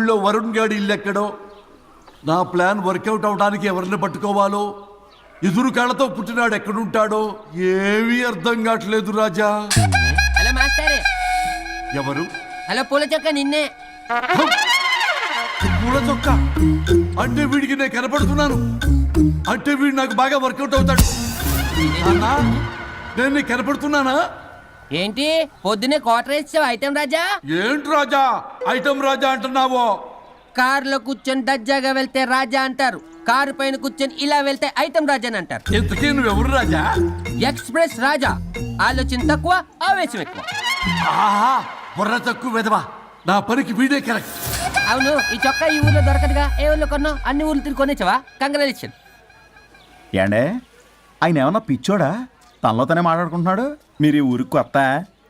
ఊళ్ళో వరుణ్ గాడి ఇల్లు ఎక్కడో, నా ప్లాన్ వర్కౌట్ అవడానికి ఎవరిని పట్టుకోవాలో, ఎదురు కాళ్ళతో పుట్టినాడు ఎక్కడుంటాడో ఏమీ అర్థం కావట్లేదు రాజా. Hello master. ఎవరు? హలో పూల చొక్క నిన్నే. పూల చొక్క అంటే వీడికి నేను కనపడుతున్నాను, అంటే వీడు నాకు బాగా వర్కౌట్ అవుతాడు. నాన్నా, నేను నీకు కనపడుతున్నానా? ఏంటి పొద్దునే క్వార్టర్ ఇచ్చావు ఐటమ్ రాజా? ఏంటి రాజా ఐటమ్ రాజా అంటున్నావో? కారులో కూర్చొని దర్జాగా వెళ్తే రాజా అంటారు, కారు పైన కూర్చొని ఇలా వెళ్తే ఐటమ్ రాజా అని అంటారు. ఇంతకీ నువ్వెవరు రాజా? ఎక్స్ప్రెస్ రాజా. ఆలోచన తక్కువ, ఆవేశం ఎక్కువ. ఆహా, బుర్ర తక్కువ వెదవా. నా పనికి వీడే కరెక్ట్. అవును, ఈ చొక్కా ఈ ఊర్లో దొరకదుగా. ఏ ఊర్లో కొన్నావు? అన్ని ఊర్లు తిరిగి కొనేచ్చావా? కంగ్రాచులేషన్. ఏండే ఆయన ఏమన్నా పిచ్చోడా? తనలో తనే మాట్లాడుకుంటున్నాడు. మీరు ఈ ఊరికి కొత్త,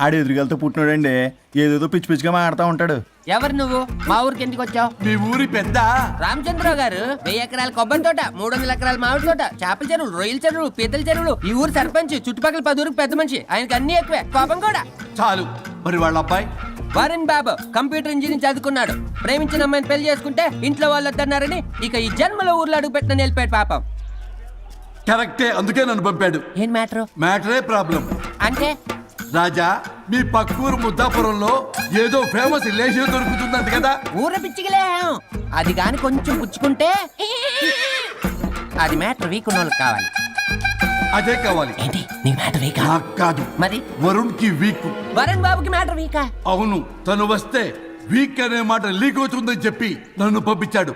ఆడు ఎదురుగలతో పుట్టినాడండి. ఏదేదో పిచ్చి పిచ్చిగా మాట్లాడుతూ ఉంటాడు. ఎవరు నువ్వు? మా ఊరికి ఎందుకు వచ్చావు? మీ ఊరి పెద్ద రామచంద్రరావు గారు 1000 ఎకరాల కొబ్బరి తోట, 300 ఎకరాల మామిడి తోట, చేపల చెరువులు, రొయ్యల చెరువులు, పీతల చెరువులు. ఈ ఊరు సర్పంచ్, చుట్టుపక్కల 10 ఊరికి పెద్ద మనిషి. ఆయనకి అన్ని ఎక్కువే, కోపం కూడా. చాలు. మరి వాళ్ళ అబ్బాయి వరుణ్ బాబు కంప్యూటర్ ఇంజనీరింగ్ చదువుకున్నాడు. ప్రేమించిన అమ్మాయిని పెళ్లి చేసుకుంటే ఇంట్లో వాళ్ళు వద్దన్నారని ఇక ఈ జన్మలో ఊర్లో అడుగు పెట్టిన నిలిపాడు పాపం. కరెక్టే, అందుకే నన్ను పంపాడు. ఏం మ్యాటర్? మ్యాటరే ప్రాబ్లం. అంటే రాజా, మీ పక్కూరు ముద్దాపురంలో ఏదో ఫేమస్ రిలేషన్ దొరుకుతుందంట కదా? ఊర పిచ్చికిలే. అది కాని కొంచెం పుచ్చుకుంటే అది మ్యాటర్ వీక్ ఉన్న వాళ్ళకి కావాలి. అదే కావాలి. ఏంటి నీ మ్యాటర్ వీకా? నాకు కాదు, మరి వరుణ్ కి వీక్. వరుణ్ బాబుకి మ్యాటర్ వీకా? అవును, తను వస్తే వీక్ అనే మాట లీక్ అవుతుందని చెప్పి నన్ను పంపించాడు.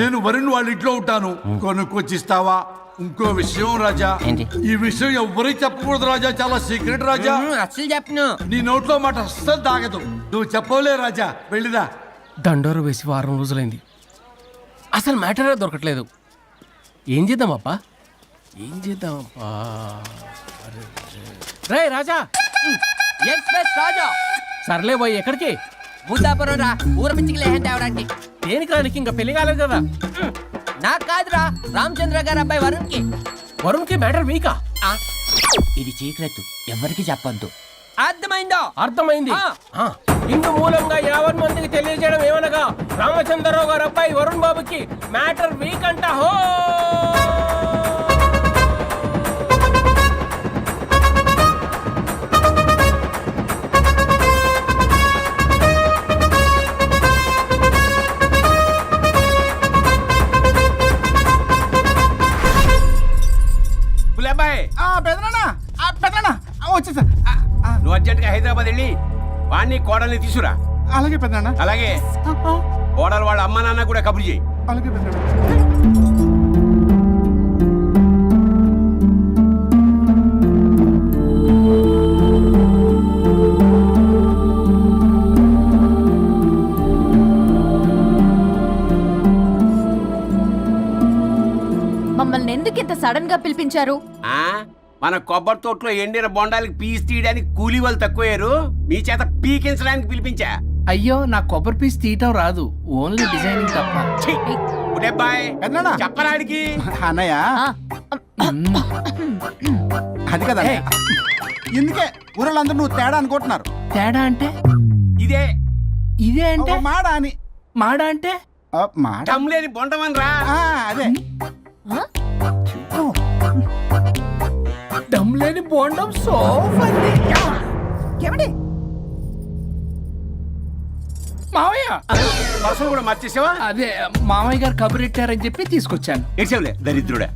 నేను వరుణ్ వాళ్ళ ఇంట్లో ఉంటాను, కొనుక్కొచ్చిస్తావా? ఇంకో విషయం రాజా, ఏంటి? ఈ విషయం ఎవరికి చెప్పకూడదు రాజా, చాలా సీక్రెట్ రాజా. అస్సలు చెప్పను. నీ నోట్లో మాట అస్సలు తాగదు. నువ్వు చెప్పవలే రాజా, వెళ్ళిరా. దండోరు వేసి వారం రోజులైంది, అసలు మ్యాటరే దొరకట్లేదు. ఏం చేద్దామప్పా? రే రాజా. ఎక్స్ప్రెస్ రాజా. సర్లే పోయి ఎక్కడికి? బుద్ధాపురం రా, ఊర పిచ్చికి లేహం తేవడానికి. దేనికి రానికి? ఇంకా పెళ్లి కాలేదు కదా. నాకు కాదురా, రామచంద్ర గారు అబ్బాయి వరుణ్ కి. వరుణ్ కి మ్యాటర్ వీకా? ఇది చీకరెత్తు, ఎవరికి చెప్పొద్దు. అర్థమైందో? అర్థమైంది. ఇందు మూలంగా 50 మందికి తెలియజేయడం ఏమనగా రామచంద్రరావు గారు అబ్బాయి వరుణ్ బాబుకి మ్యాటర్ వీక్ అంట. హో వచ్చేసా. నువ్వు అర్జెంట్ గా హైదరాబాద్ వెళ్ళి వాణ్ణి కోడల్ని తీసుకురా. అలాగే పెద్దనా. అలాగే కోడలు వాళ్ళ అమ్మ నాన్న కూడా కబురు చేయి. అలాగే పెద్దనా. మమ్మల్ని ఎందుకు ఇంత సడన్ గా పిలిపించారు? మన కొబ్బరి తోటలో ఎండిన బొండాలకి పీస్ తీయడానికి కూలీ వాళ్ళు తక్కువయ్యారు, మీ చేత పీకించడానికి పిలిపించా. అయ్యో, నా కొబ్బరి పీస్ తీయటం రాదు, ఓన్లీ డిజైనింగ్ తప్ప. చెప్పరాడికి అన్నయ్య అది కదా. ఎందుకే ఊరలందరూ నువ్వు తేడా అనుకుంటున్నారు. తేడా అంటే ఇదే ఇదే అంటే మాడ అని. మాడ అంటే టమ్లేని బొండమని రా. అదే దమ్లేని బోండం సోఫండి. ఏమండి మావయ్య పర్సలు కూడా మార్చేసావా? అదే మామయ్య గారు కబురెట్టారని చెప్పి తీసుకొచ్చాను. ఏడ్చావులే దరిద్రుడా.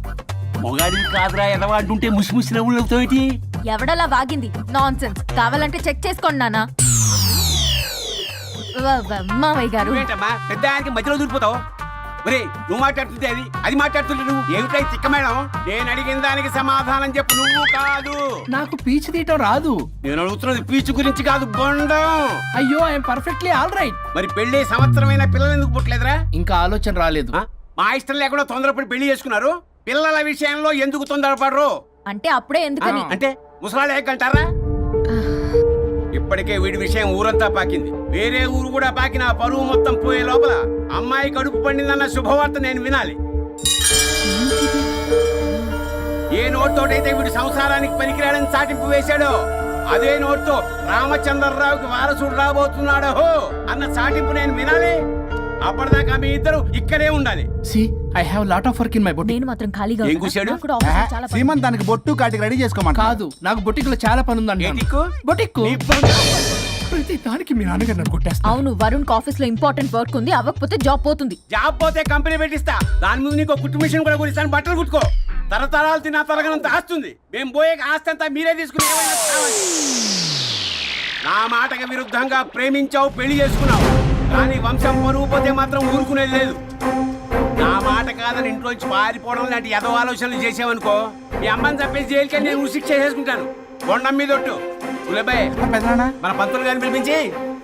మొగాడివి కాదురా, ఎదవా అంటుంటే ముసి ముసి నవ్వులు అవుతావేటి? ఎవడలా వాగింది? నాన్సెన్స్. కావాలంటే చెక్ చేసుకోండి నాన్న. మామయ్య గారు ఏంటమ్మా పెద్ద ఆయనకి మధ్యలో దూరిపోతావు? ఒరే, నువ్వు మాట్లాడుతుంటే అది మాట్లాడుతుంటే నువ్వు ఏమిటై తిక్క మేడం? నేను అడిగిన దానికి సమాధానం చెప్పు. నువ్వు కాదు. నాకు పీచు తీయటం రాదు. నేను అడుగుతున్నది పీచు గురించి కాదు, బొండం. అయ్యో, ఐఎమ్ పర్ఫెక్ట్లీ ఆల్ రైట్. మరి పెళ్లి సంవత్సరమైన పిల్లలు ఎందుకు పుట్టలేదురా? ఇంకా ఆలోచన రాలేదు. మా ఇష్టం లేకుండా తొందరపడి పెళ్లి చేసుకున్నారు. పిల్లల విషయంలో ఎందుకు తొందరపడరు? అంటే అప్పుడే ఎందుకని? అంటే ముసలాళ్ళు ఏకంటారా? ఇప్పటికే వీడి విషయం ఊరంతా పాకింది, వేరే ఊరు కూడా పాకిన పరువు మొత్తం పోయే లోపల అమ్మాయి కడుపు పండిందన్న శుభవార్త నేను వినాలి. ఏ నోటితోటైతే వీడు సంసారానికి పనికిరాడని చాటింపు వేశాడో అదే నోటితో రామచంద్రరావుకి వారసుడు రాబోతున్నాడో అన్న చాటింపు నేను వినాలి. అప్పటిదాకా మీ ఇద్దరు ఇక్కడే ఉండాలి. See I have lot of work in my boutique. నేను మాత్రం ఖాళీగా ఏం ఉన్నా. కూశాడు? నాకు కూడా ఆఫీస్లో చాలా పని. సీమంత్ దానికి బొట్టు కాటికి రెడీ చేసుకోమంట. కాదు, నాకు బొటిక్ లో చాలా పని ఉందండి. ఏ టిక్కు? బొటిక్ నీ బంధం. ప్రతి దానికి మీ నాన్నగారు నన్ను కొట్టేస్తా. అవును, వరుణ్ ఆఫీస్ లో ఇంపార్టెంట్ వర్క్ ఉంది, అవ్వకపోతే జాబ్ పోతుంది. జాబ్ పోతే కంపెనీ పెట్టిస్తా. దాని ముందు నీకు కుట్టు మిషన్ కూడా కురిస్తాను. బట్టలు కుట్టుకో. తరతరాలు తిన్నా తరగనంత ఆస్తుంది. మేము పోయే ఆస్తి అంతా మీరే తీసుకుని ఏమైనా కావాలి. నా మాటకి విరుద్ధంగా ప్రేమించావు, పెళ్లి చేసుకున్నావు. కానీ వంశం పరువు పోతే మాత్రం ఊరుకునేది లేదు. నా మాట కాదని ఇంట్లోంచి పారిపోవడం లాంటి ఎదో ఆలోచనలు చేసావనుకో, మీ అమ్మని చంపేసి జైలుకి నేను ఉసిక్ చేసేసుకుంటాను. కొండం మీద ఒట్టు. ఉలబాయ్, పెద్దనాన్న మన పంతులు గారిని పిలిపించి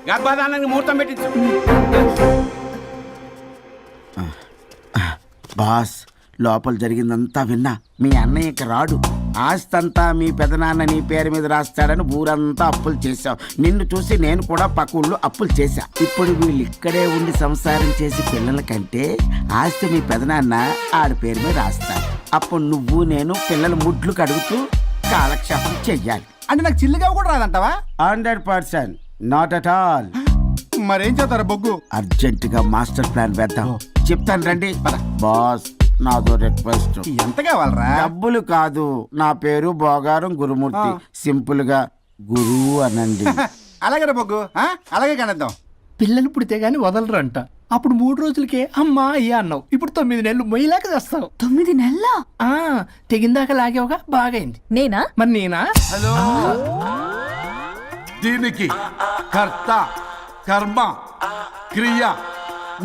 గర్భధానానికి ముహూర్తం పెట్టించు. బాస్, లోపల జరిగిందంతా విన్నా. మీ అన్నయ్యకి రాడు, ఆస్తంతా మీ పెదనాన్న నీ పేరు మీద రాస్తాడని ఊరంతా అప్పులు చేశావు. నిన్ను చూసి నేను కూడా పక్క ఊళ్ళో అప్పులు చేశా. ఇప్పుడు వీళ్ళు ఇక్కడే ఉండి సంసారం చేసి పిల్లల కంటే ఆస్తి మీ పెదనాన్న ఆడి పేరు మీద రాస్తాడు. అప్పుడు నువ్వు నేను పిల్లల ముడ్లు కడుగుతూ కాలక్షేపం చెయ్యాలి. అంటే నాకు చిల్లిగా కూడా రాదంటావా? 100%, నాట్ అట్ ఆల్. మరేం చేస్తారా బొగ్గు? అర్జెంటుగా మాస్టర్ ప్లాన్ వేద్దాం. చెప్తాను రండి. బాస్, నాదో రిక్వెస్ట్. ఎంత కావాలరా? డబ్బులు కాదు, నా పేరు బోగారం గురుమూర్తి. సింపుల్ గా గురు అనండి. అలాగే బొగ్గు, అలాగే కనేద్దాం. పిల్లలు పుడితే గానీ వదలరంట. అప్పుడు 3 రోజులకే అమ్మా అయ్యా అన్నావు. ఇప్పుడు 9 నెలలు మొయ్యలాగా చేస్తావు. 9 నెలల తెగిందాక లాగేవగా బాగైంది. నేనా? మరి నేనా? హలో, దీనికి కర్త కర్మ క్రియ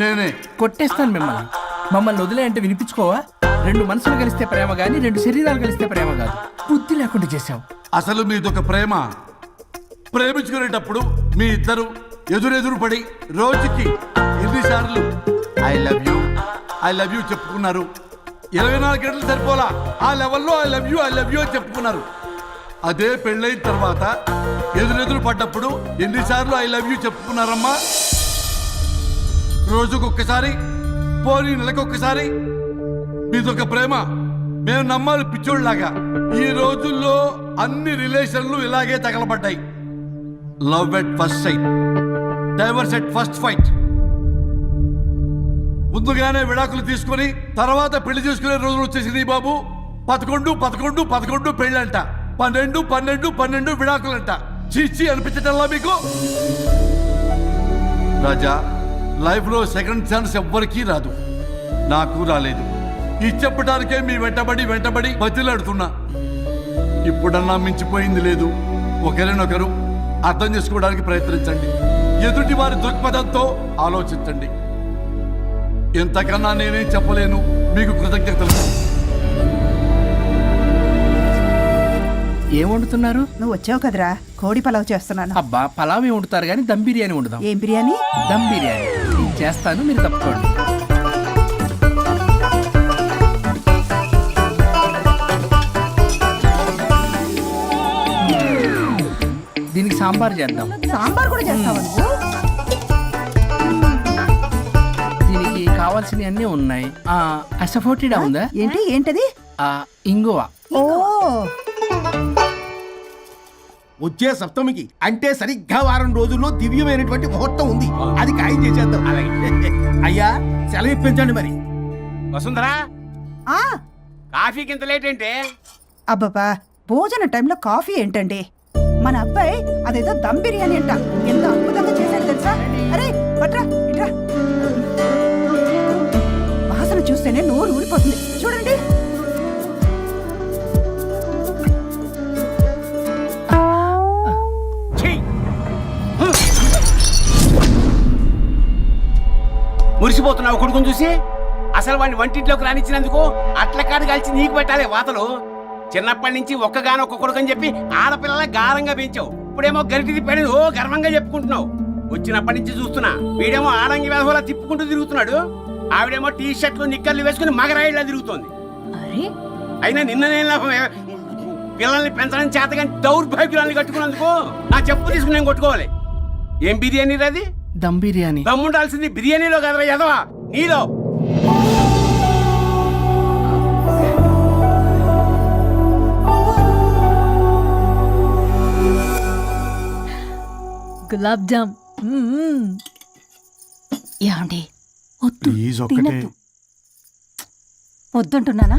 నేనే. కొట్టేస్తాను మిమ్మల్ని. మమ్మల్ని వదిలే అంటే వినిపించుకోవా? 2 మనసులు కలిస్తే ప్రేమ గాని 2 శరీరాలు కలిస్తే ప్రేమ కాదు. బుద్ధి లేకుండా చేసావు. అసలు మీదొక ప్రేమ. ప్రేమించుకునేటప్పుడు మీ ఇద్దరు ఎదురెదురు పడి రోజుకి ఎన్నిసార్లు ఐ లవ్ యూ చెప్పుకున్నారు? 24 గంటలు సరిపోలా. ఆ లెవెల్లో ఐ లవ్ యూ అని చెప్పుకున్నారు. అదే పెళ్ళైన తర్వాత ఎదురెదురు పడ్డప్పుడు ఎన్నిసార్లు ఐ లవ్ యూ చెప్పుకున్నారమ్మా? రోజుకొక్కసారి, పోనీ నెలకొక్కసారి. మీదొక ప్రేమ. మేము నమ్మాలి పిచ్చోళ్ళలాగా. ఈ రోజుల్లో అన్ని రిలేషన్లు ఇలాగే తగలబడ్డాయి. Love at first sight, divorce at first fight. ముందుగానే విడాకులు తీసుకుని తర్వాత పెళ్లి చేసుకునే రోజులు వచ్చేసింది బాబు. 11 పెళ్ళంట, 12 విడాకులంట. చీచి అనిపించటల్లా మీకు? రాజా, లైఫ్ లో సెకండ్ ఛాన్స్ ఎవ్వరికీ రాదు. నాకు రాలేదు. ఈ చెప్పడానికే మీ వెంటబడి బతిలాడుతున్నా. ఇప్పుడన్నా మించిపోయింది లేదు. ఒకరినొకరు అర్థం చేసుకోవడానికి ప్రయత్నించండి. ఎదుటి వారి దృక్పథంతో ఆలోచించండి. ఎంతకన్నా నేనేం చెప్పలేను. మీకు కృతజ్ఞతలు. ఏం వండుతున్నారు? నువ్వు వచ్చావు కదరా, కోడి పలావ్ చేస్తున్నాను. అబ్బా, పలావ్ ఏం వండుతారు కానీ దమ్ బిర్యానీ వండుదాం. ఏం బిర్యానీ? దమ్ బిర్యానీ నేను చేస్తాను, మీరు తప్పుకోండి. దీనికి సాంబార్ చేద్దాం. సాంబార్ కూడా చేస్తావా నువ్వు? దీనికి కావాల్సినవి అన్నీ ఉన్నాయి. అసఫోటిడా ఉందా? ఏంటది? ఇంగువ. ఓ, వచ్చే సప్తమికి అంటే సరిగ్గా వారం రోజుల్లో దివ్యమైనటువంటి ముహూర్తం ఉంది. అది ఖాయం చేసేద్దాం. అయ్యా, సెలవు ఇప్పించండి మరి. వసుంధరా, ఆ, కాఫీకి ఇంత లేట్ ఏంటే? అబ్బబ్బా, భోజన టైంలో కాఫీ ఏంటండి? మన అబ్బాయి అదేదో దమ్ బిర్యానీ అంట, ఎంత అద్భుతంగా చేశాడు తెలుసా? అరే పట్రా, ఇట్రా. వాసన చూస్తేనే నోరు ఊరిపోతుంది. చూడండి. మురిసిపోతున్నావు కొడుకుని చూసి? అసలు వాడిని వంటింట్లోకి రానిచ్చినందుకు అట్ల కాడు కలిసి నీకు పెట్టాలి వాతలు. చిన్నప్పటి నుంచి ఒక్కగానొక్క కొడుకు అని చెప్పి ఆడపిల్లల గారంగా పెంచావు. ఇప్పుడేమో గరిటి తిప్పాడు ఓ గర్వంగా చెప్పుకుంటున్నావు. వచ్చినప్పటి నుంచి చూస్తున్నా, వీడేమో ఆడంగి వేధంలా తిప్పుకుంటూ తిరుగుతున్నాడు. ఆవిడేమో టీ షర్ట్లు నిక్కర్లు వేసుకుని మగరాయిలా తిరుగుతోంది. అయినా నిన్న నేను లాభమే, పిల్లల్ని పెంచడం చేతగాని దౌర్భాగ్యురాన్ని కట్టుకున్నందుకు నా చెప్పు తీసుకుని నేను కొట్టుకోవాలి. ఏం బిర్యానీ రాది? దమ్ బిర్యానీ. దమ్ముండాల్సింది బిర్యానీలో కదరా ఎదవా, నీలో. గులాబ్ జామ్. యాండి, వద్దు ప్లీజ్ ఒక్కటే తినద్దు. వద్దంటున్నానా?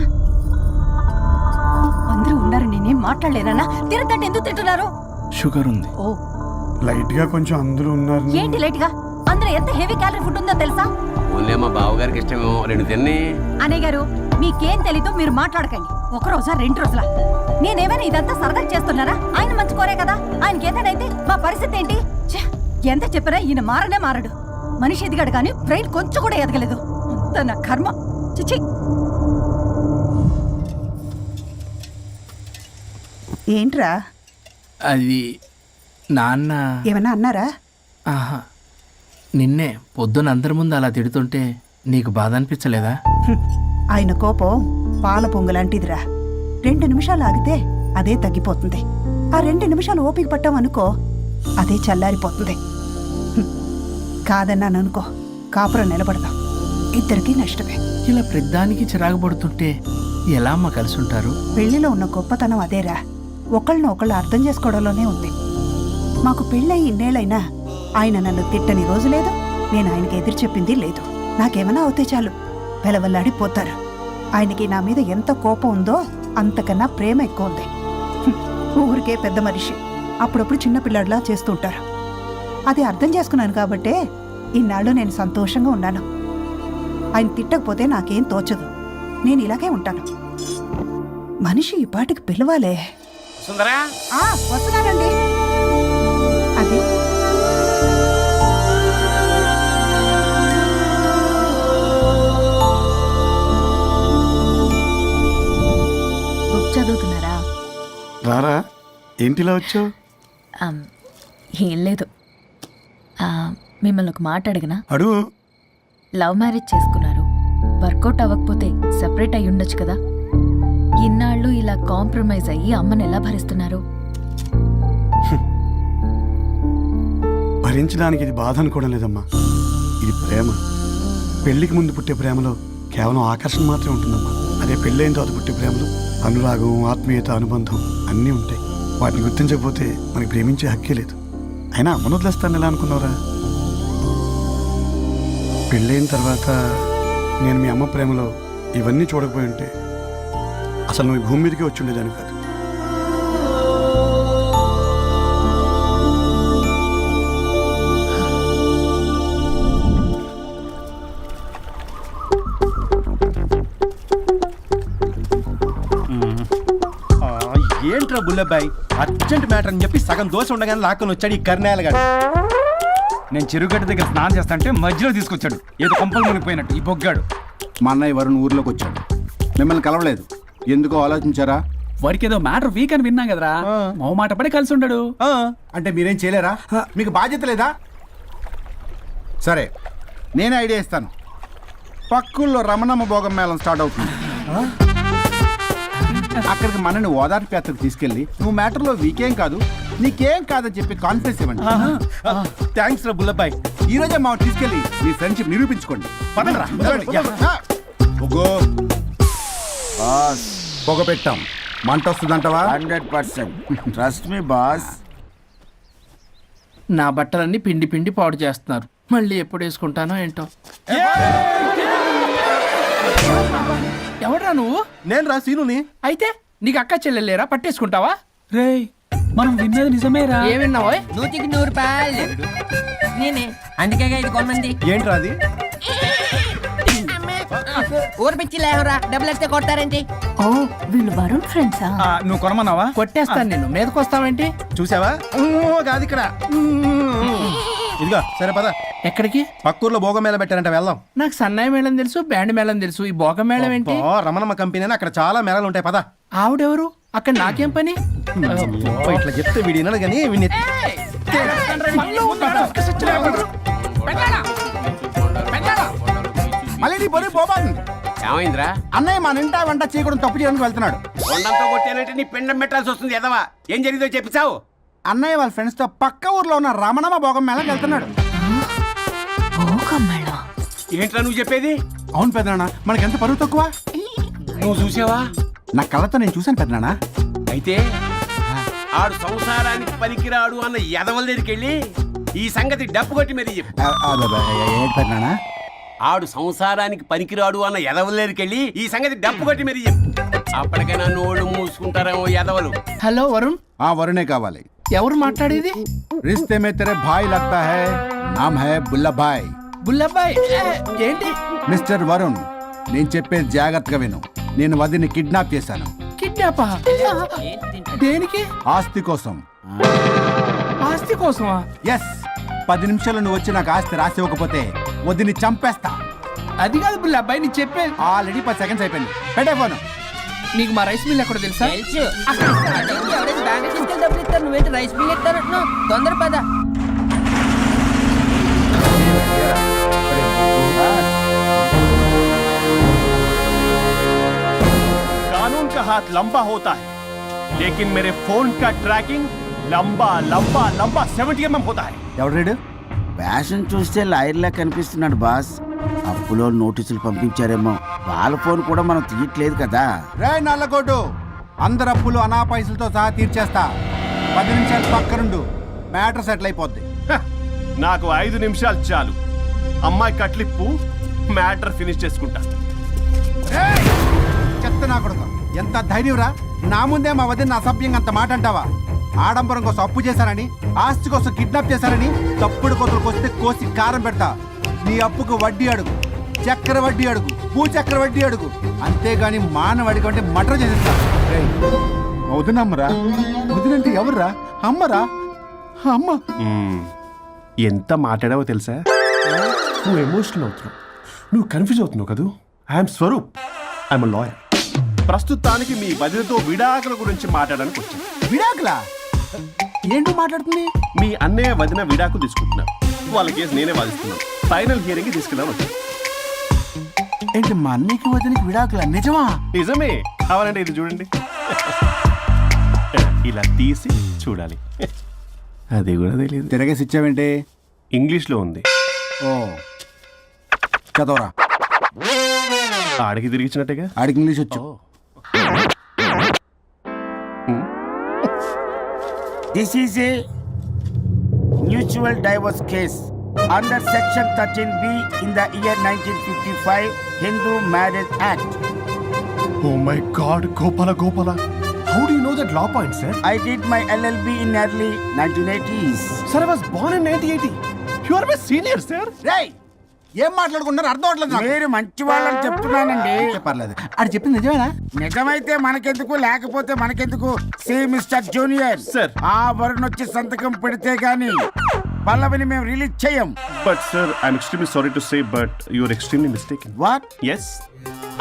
అందరూ ఉన్నారు, నేనేం మాట్లాడలేనా? తినద్దంటే ఎందుకు తింటున్నారు? షుగర్ ఉంది, ఓ లైట్ గా కొంచెం అందరూ ఉన్నారు. ఏంటి లేట్ గా? అందులో ఎంత హెవీ క్యాలరీ ఫుడ్ ఉందో తెలుసా? ఓన్లే మా బావగారికి ఇష్టమేమో 2 తిన్ని. అనే గారు, మీకేం తెలీదు, మీరు మాట్లాడకండి. ఒక రోజా 2 రోజులా? నేనేమైనా ఇదంతా సరదా చేస్తున్నారా? ఆయన మంచి కోరే కదా. ఆయనకి ఏదైతే మా పరిస్థితి ఏంటి? ఛే, ఎంత చెప్పినా ఈయన మారనే మారడు. మనిషి ఎదిగాడు కానీ బ్రెయిన్ కొంచెం కూడా ఎదగలేదు. అంత నా కర్మ. చిచి. ఏంట్రా? అది నాన్న. ఏమన్నా అన్నారా? ఆహా, నిన్నే పొద్దున అందరి ముందు అలా తిడుతుంటే నీకు బాధ అనిపించలేదా? ఆయన కోపం పాల పొంగులాంటిదిరా. 2 నిమిషాలు ఆగితే అదే తగ్గిపోతుంది. ఆ 2 నిమిషాలు ఓపిక పట్టామనుకో, అదే చల్లారిపోతుంది. కాదన్నాననుకో, కాపురం నిలబడదాం. ఇద్దరికీ నష్టమే. ఇలా ప్రతిదానికి చిరాకు పడుతుంటే ఎలా అమ్మ కలిసి ఉంటారు? పెళ్లిలో ఉన్న గొప్పతనం అదేరా. ఒకళ్ళని ఒకళ్ళు అర్థం చేసుకోవడంలోనే ఉంది. మాకు పెళ్ళై ఇన్నేళ్ళైనా ఆయన నన్ను తిట్టని రోజు లేదు, నేను ఆయనకి ఎదురు చెప్పింది లేదు. నాకేమైనా అవుతే చాలు వెలవల్లాడిపోతారు. ఆయనకి నా మీద ఎంత కోపం ఉందో అంతకన్నా ప్రేమ ఎక్కువ ఉంది. ఊరికే పెద్ద మనిషి, అప్పుడప్పుడు చిన్నపిల్లాడిలా చేస్తుంటారు. అది అర్థం చేసుకున్నాను కాబట్టే ఇన్నాళ్ళు నేను సంతోషంగా ఉన్నాను. ఆయన తిట్టకపోతే నాకేం తోచదు. నేను ఇలాగే ఉంటాను. మనిషి ఈ పాటికి పిలవాలే. సుందరా, వస్తున్నానండి. అది బుక్ చదువుతున్నారా? రారా, ఏంటిలా వచ్చావు? ఏం లేదు. మిమ్మల్ని ఒక మాట అడిగినా? అడుగు. లవ్ మ్యారేజ్ చేసుకున్నారు, వర్కౌట్ అవ్వకపోతే సెపరేట్ అయ్యి ఉండొచ్చు కదా. ఇన్నాళ్ళు ఇలా కాంప్రమైజ్ అయ్యి అమ్మని ఎలా భరిస్తున్నారు? భరించడానికి ఇది బాధ అనుకోవడం లేదమ్మా, ఇది ప్రేమ. పెళ్లికి ముందు పుట్టే ప్రేమలో కేవలం ఆకర్షణ మాత్రమే ఉంటుందమ్మా. అదే పెళ్ళైన తర్వాత పుట్టే ప్రేమలో అనురాగం, ఆత్మీయత, అనుబంధం అన్నీ ఉంటాయి. వాటిని గుర్తించకపోతే మనకి ప్రేమించే హక్కే లేదు. అయినా అమ్మను వదిలేస్తాను ఎలా అనుకున్నావురా? పెళ్ళైన తర్వాత నేను మీ అమ్మ ప్రేమలో ఇవన్నీ చూడకపోయి ఉంటే అసలు నువ్వు ఈ భూమి మీదకే వచ్చి ఉండేదాన్ని కాదు. ఏంట్రా బుల్లబ్బాయి, అర్జెంట్ మ్యాటర్ అని చెప్పి సగం దోశ ఉండగానే లాక్కొని వచ్చాడు ఈ కర్ణాయలు గారు. నేను చెరుగడ్డ దగ్గర స్నానం చేస్తాంటే మధ్యలో తీసుకొచ్చాడు, ఏదో కొంపలు మునిగిపోయినట్టు ఈ బొగ్గాడు. మా అన్నయ్య వరుణ్ ఊర్లోకి వచ్చాడు, మిమ్మల్ని కలవలేదు. ఎందుకో ఆలోచించారా? వాడికి ఏదో మ్యాటర్ వీక్ అని విన్నా కదరా, మో మాట పడి కలిసి ఉండడు. అంటే మీరేం చేయలేరా? మీకు బాధ్యత లేదా? సరే, నేనే ఐడియా ఇస్తాను. పక్కుల్లో రమణమ్మ భోగం మేళం స్టార్ట్ అవుతుంది. అక్కడికి మనని ఓదార్పు యాత్రకు తీసుకెళ్ళి నువ్వు మ్యాటర్లో వీకేం కాదు, నీకేం కాదని చెప్పి కాన్ఫిడెన్స్ ఇవ్వండి. థ్యాంక్స్ రా బుల్లబ్బాయ్. ఈ రోజే మా తీసుకెళ్ళి మీ ఫ్రెండ్షిప్ నిరూపించుకోండి. పదండ్రా. పొగ పెట్టాం, మంట వస్తుందంటవా? 100% ట్రస్ట్ మీ బాస్. నా బట్టలన్నీ పిండి పిండి పాడు చేస్తున్నారు. మళ్ళీ ఎప్పుడు వేసుకుంటానో ఏంటో. ఎవడ్రా నువ్వు? నేను రా సీనుని. అయితే నీకు అక్క చెల్లెలేరా? పట్టేసుకుంటావా? రేయ్, మనం విన్నది నిజమేరా? ఏ విన్నావో? 100కి 100 రూపాయలు నేనే, అందుకే ఇది కొమ్మంది. ఏంట్రా అది? ఊరు పిచ్చి లేవరా, డబ్బులు వస్తే కొడతారేంటి? ఓ, వీళ్ళు వరుణ్ ఫ్రెండ్సా? నువ్వు కొనమన్నావా? కొట్టేస్తాను నేను. మీదకొస్తావేంటి? చూసావా? కాదు ఇక్కడ. ఇదిగో సరే పద. ఎక్కడికి? పక్కూర్లో భోగం మేళ పెట్టారంట, వెళ్దాం. నాకు సన్నాయి మేళం తెలుసు, బ్యాండ్ మేళం తెలుసు, ఈ భోగం మేళం ఏంటి? రమణమ్మ కంపెనీ అని అక్కడ చాలా మేళాలు ఉంటాయి, పద. ఆవిడెవరు? అక్కడ నాకేం పని? ఇట్లా చెప్తే వీడి వినడు కానీ వీడిని మళ్ళీ నీ పొరి పోబాకండి. ఏమైందిరా? అన్నయ్య మా నింటా వంట చేయకూడదు తప్పు చేయడానికి వెళ్తున్నాడు. కొండంతో కొట్టానంటే నీ పిండం పెట్టాల్సి వస్తుంది ఎదవా. ఏం జరిగిందో చెప్పిచావు? అన్నయ్య వాళ్ళ ఫ్రెండ్స్ తో పక్క ఊర్లో ఉన్న రమణమ్మ భోగం మేళకి వెళ్తున్నాడు. ఏంట్రా నువ్వు చెప్పేది? అవును పెద్దనాన్న, మనకి ఎంత పరువు తక్కువ. నువ్వు చూసావా? నా కళ్ళతో నేను చూశాను పెద్దనాన్న. అయితే ఆడు సంసారానికి పనికిరాడు అన్న ఎదవల దగ్గరికి వెళ్ళి ఈ సంగతి డప్పు కొట్టి మరీ చెప్పు. ఏంటి పెద్దనాన్న? ఆడు సంసారానికి పనికిరాడు అన్న ఎదవలేరికెళ్ళి ఈ సంగతి డప్పు కొట్టి మరి చెప్పు. అప్పటికైనా నోళ్ళు మూసుకుంటారేమో ఎదవలు. హలో వరుణ్, ఆ వరుణే కావాలి. ఎవరు మాట్లాడేది? रिश्ते में तेरे भाई लगता है, नाम है बुल्ला भाई. బుల్లబ్బాయ్ ఏంటి? మిస్టర్ వరుణ్, నేను చెప్పేది జాగ్రత్తగా విను. నేను వదిని కిడ్నాప్ చేశాను. కిడ్నాపా? దేనికి? ఆస్తి కోసం. ఆస్తి కోసమా? ఎస్, 10 నిమిషాలు నువ్వు వచ్చి నాకు ఆస్తి రాసి ఇవ్వకపోతే వదిని చంపేస్తా. అది కాదు బుల్లబ్బాయ్, నీ చెప్పే. ఆల్రెడీ 10 సెకండ్స్ అయిపోయింది. పెట్టే ఫోను. నీకు మా రైస్ మిల్ ఎక్కడ తెలుసా? తెలుసు. అక్కడ ఇస్తాడు. ఎవరైనా బ్యాంక్ తీసుకెళ్ళి డబ్బులు ఇస్తారు, నువ్వేంటి రైస్ బిల్ ఇస్తారంటున్నావు? తొందర పద. कानून का हाथ लंबा होता है, लेकिन मेरे फोन का ट्रैकिंग लंबा लंबा लंबा 70 mm होता है. ఎవడు ఫ్యాషన్ చూస్తే లాయర్లా కనిపిస్తున్నాడు బాస్. అప్పులో నోటీసులు పంపించారేమో, వాళ్ళ ఫోన్ కూడా మనం తీయట్లేదు కదా. రే నల్లగొడ్డు, అందరు అప్పులు అనా పైసలతో సహా తీర్చేస్తా. 10 నిమిషాలు పక్కనుండు, మ్యాటర్ సెటిల్ అయిపోద్ది. నాకు 5 నిమిషాలు చాలు. అమ్మాయి కట్లిప్పు, మ్యాటర్ ఫినిష్ చేసుకుంటా. చెత్త నా కొడుకు, ఎంత ధైర్యంరా! నా ముందే మా వదిన అసభ్యంగా అంత మాట అంటావా? ఆడంబరం కోసం అప్పు చేశారని, ఆస్తి కోసం కిడ్నాప్ చేశారని తప్పుడు కొతులకు వస్తే కోసి కారం పెడతా. నీ అప్పుకు వడ్డీ అడుగు, చక్కెర వడ్డీ అడుగు, చక్కెర వడ్డీ అడుగు, అంతేగాని మానవడికి అంటే మటర్ చేసేస్తా. వదినమ్మరా? వదినంటే ఎవర్రా? అమ్మరా? అమ్మ. ఎంత మాట్లాడావో తెలుసా? నువ్వు ఎమోషనల్ అవుతున్నావు, నువ్వు కన్ఫ్యూజ్ అవుతున్నావు కదూ. I'm Swaroop, I'm lawyer. ప్రస్తుతానికి మీ వదినతో విడాకుల గురించి మాట్లాడడానికి వచ్చాను. విడాకులా? ఏంటో మాట్లాడుతుంది? మీ అన్నయ్య వదిన విడాకులు తీసుకుంటున్నారు. వాళ్ళ కేసు నేనే వాదిస్తున్నాను. ఫైనల్ హియరింగ్ తీసుకెళ్ళాను వచ్చాను. ఏంటి మా అన్నయ్యకి వదినకి విడాకులా? నిజమా? నిజమే. కావాలంటే ఇది చూడండి. ఇలా తీసి చూడాలి. అది కూడా తెలియదు. తిరగేసి ఇచ్చావేంటి? ఇంగ్లీష్లో ఉంది. ఓ, చదవరా. ఆడికి తిరిగిచ్చినట్టుగా. ఆడికి ఇంగ్లీష్ వచ్చు. This is a mutual divorce case under section 13B in the year 1955 Hindu Marriage Act. Oh my God, Gopala. How do you know that law point, sir? I did my LLB in early 1980s. Sir, I was born in 1980. You are my senior, sir. రేయ్, ఏం మాట్లాడుకున్నారు అర్థం అవట్లేదు నాకు. మీరు మంచి వాళ్ళని చెప్తున్నానండి. పర్లేదు, అది చెప్పింది నిజమేనా? నిజమైతే మనకెందుకు, లేకపోతే మనకెందుకు? See mister junior, Sir. ఆ వరుణ్ వచ్చి సంతకం పెడితే గాని పల్లవిని మేము రిలీజ్ చేయం. But sir, I'm extremely sorry to say, but you're extremely mistaken. What? Yes.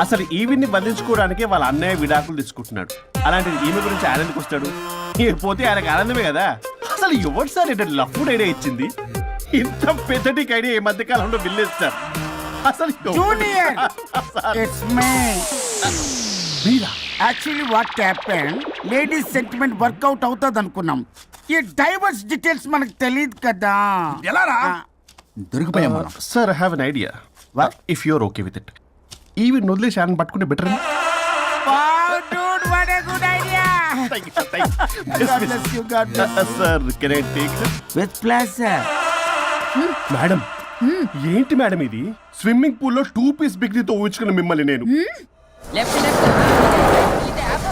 అసలు ఈవిడ్ని బంధించుకోవడానికే వాళ్ళ అన్నయ్య విడాకులు తీసుకుంటున్నాడు. అలాంటిది ఈమె గురించి ఆయన ఎందుకు వస్తాడు? పోతే ఆయనకు ఆనందమే కదా. అసలు ఎవరు సార్ ఏంటంటే లఫ్డ్ ఐడియా ఇచ్చింది? ఇంత పెద్దటికి ఐడియా ఈ మధ్య కాలంలో విల్లేస్తారు. అసలు జూనియర్, ఇట్స్ మీ. మీరా? Actually what happen, ladies sentiment work out అవుతుంది అనుకున్నాం. ఈ డైవర్స్ డీటెయిల్స్ మనకు తెలియదు కదా. ఎలా రా? దొరికిపోయాం మనం. Sir I have an idea. If you're okay with it, ఈవిడ్ని వదిలేసి ఆయన పట్టుకుంటే better. Sir can I take with pleasure. Madam, ఏంటి మేడం ఇది? స్విమ్మింగ్ పూల్ లో 2 పీస్ బిగ్నీతో ఊహించుకున్న మిమ్మల్ని నేను. Left left. ఇది యాప్.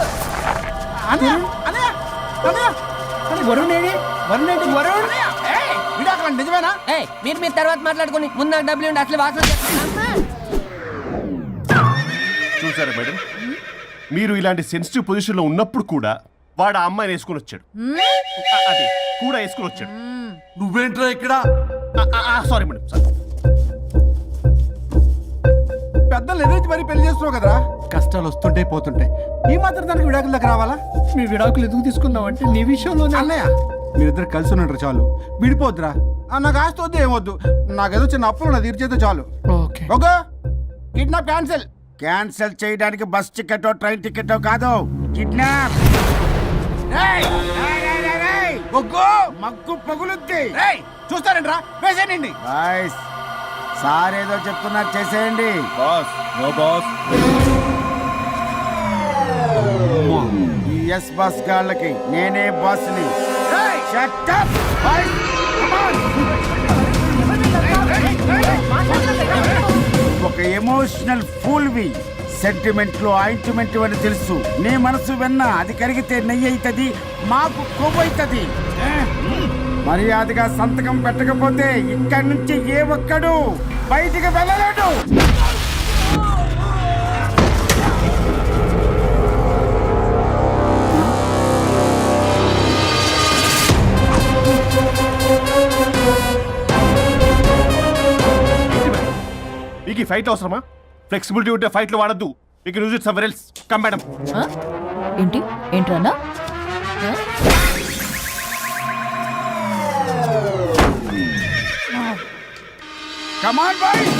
విడాకులు నిజమేనా? ఏయ్, మీరు తర్వాత మాట్లాడుకుని ముందు నాకు డబ్బులు ఉండి అసలు వాసన చూసారా మేడం, మీరు ఇలాంటి సెన్సిటివ్ పొజిషన్ లో ఉన్నప్పుడు కూడా వాడు ఆ అమ్మాయిని వేసుకుని వచ్చాడు. అదే కూడా వేసుకుని వచ్చాడు. నువ్వేంట్రా ఇక్కడ? Sorry madam, sorry. పెద్దలు ఎదురు మరి పెళ్లి చేస్తున్నావు కదరా. కష్టాలు వస్తుంటే పోతుంటాయి, ఈ మాత్రం దానికి విడాకుల దగ్గర రావాలా? మీ విడాకులు ఎందుకు తీసుకున్నావు అంటే నీ విషయంలో అన్నయ్య, మీరిద్దరు కలిసి ఉన్నట్టు చాలు, విడిపోద్దురా. నాకు ఆస్తి వద్దు, ఏమొద్దు. నాకేదో చిన్న అప్పులు నా తీర్చేదో చాలు. Okay. Okay, kidnap cancel. Cancel చేయడానికి బస్ టికెటో ట్రైన్ టికెటో కాదు, కిడ్నాప్. మగ్గు పగులుద్ది. చూస్తారంట్రా, వేసేయండి. బాయ్స్, సార్ ఏదో చెప్తున్నారు, చేసేయండి. Boss, no boss. ఈ ఎస్ బస్ గాళ్ళకి నేనే బాస్ని. Shut up, boys. Come on. Emotional ఫూల్వి. సెంటిమెంట్ లో ఆయింట్మెంట్ అని తెలుసు. నీ మనసు వెన్న, అది కరిగితే నెయ్యి అవుతుంది, మాకు కొవ్వు అవుతుంది. మర్యాదగా సంతకం పెట్టకపోతే ఇక్కడి నుంచి ఏ ఒక్కడు బయటికి వెళ్ళలేడు. మీకు ఈ ఫైట్ అవసరమా? ఫ్లెక్సిబిలిటీ ఉంటే ఫైట్లు వాడద్దు. You can use it somewhere else. Come madam. ఏంటి ఏంట్రన్నా? Come on, boys!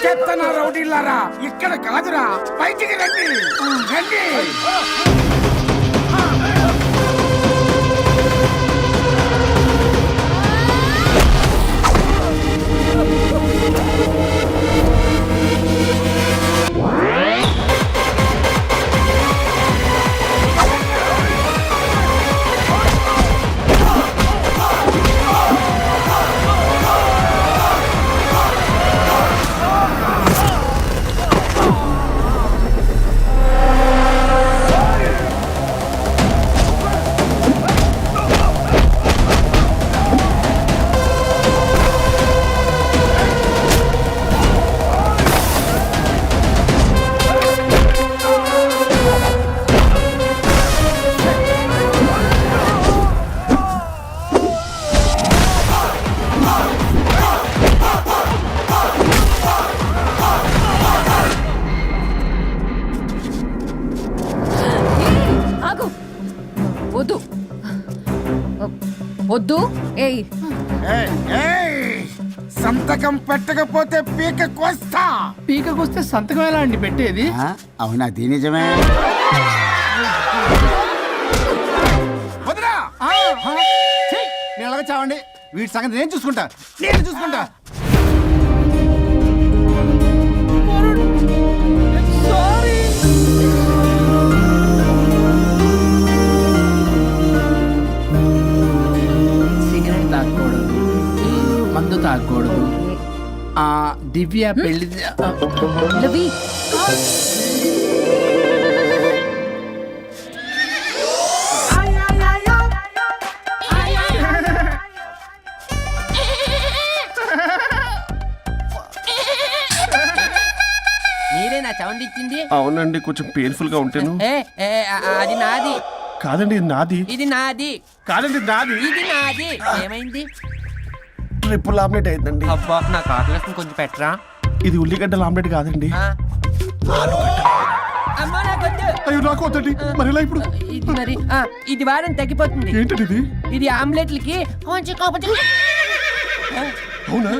చెత్తనా రౌడీలారా, ఇక్కడ కాదురా, బయటికి రండి రండి. వద్దు వద్దు. ఏయ్ సంతకం పెట్టకపోతే పీక కోస్తా. పీకకొస్తే సంతకం ఎలా అండి పెట్టేది? అవునా? అది నిజమే. వదినా నేను అలాగే చావండి. వీటి సంగతి నేను చూసుకుంటా. సిగరెట్ తాగకూడదు, మందు తాగకూడదు. దివ్య పెళ్లి రవి మీరే నా సౌండ్ ఇచ్చింది? అవునండి, కొంచెం పెయిన్ఫుల్ గా ఉంటాను. అది నాది కాదండి, ఇది నాది. ఇది నాది కాదండి, నాది. ఇది నాది. ఏమైంది? ట్రిపుల్ ఆమ్లెట్ అయిందండి. అబ్బా నాకు ఆకలిస్తుంది, కొంచెం పెట్టరా. ఇది ఉల్లిగడ్డల ఆమ్లెట్ కాదండి. అమ్మా నాకొద్దు. అయ్యో నాకు వద్దండి. మరి ఇలా ఇప్పుడు ఇది మరి ఇది వారం తగ్గిపోతుంది. ఏంటండి ఇది? ఇది ఆమ్లెట్లకి కొంచెం అవునా?